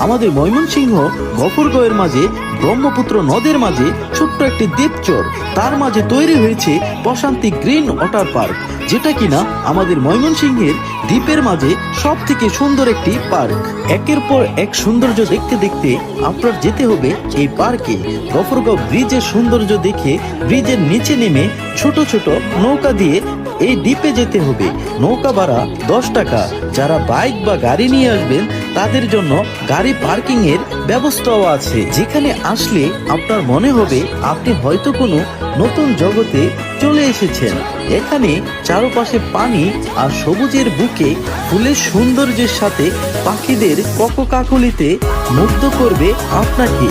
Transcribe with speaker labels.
Speaker 1: আমাদের ময়মনসিংহ গফরগাঁওয়ের মাঝে ব্রহ্মপুত্র নদের মাঝে ছোট্ট একটি দ্বীপচর, তার মাঝে তৈরি হয়েছে প্রশান্তি গ্রিন ওয়াটার পার্ক, যেটা কিনা আমাদের ময়মনসিংহের দ্বীপের মাঝে সব থেকে সুন্দর একটি পার্ক। একের পর এক সৌন্দর্য দেখতে দেখতে আপনার যেতে হবে এই পার্কে। গফরগাঁও ব্রিজের সৌন্দর্য দেখে ব্রিজের নিচে নেমে ছোট ছোট নৌকা দিয়ে এই দ্বীপে যেতে হবে। নৌকা ভাড়া 10 টাকা। যারা বাইক বা গাড়ি নিয়ে আসবেন তাদের জন্য গাড়ি পার্কিং এর ব্যবস্থাও আছে, যেখানে আসলে আপনার মনে হবে আপনি হয়তো কোনো নতুন জগতে চলে এসেছেন। এখানে চারপাশে পানি আর সবুজের বুকে ফুলের সৌন্দর্যের সাথে পাখিদের কককাকলিতে মুগ্ধ করবে আপনাকে।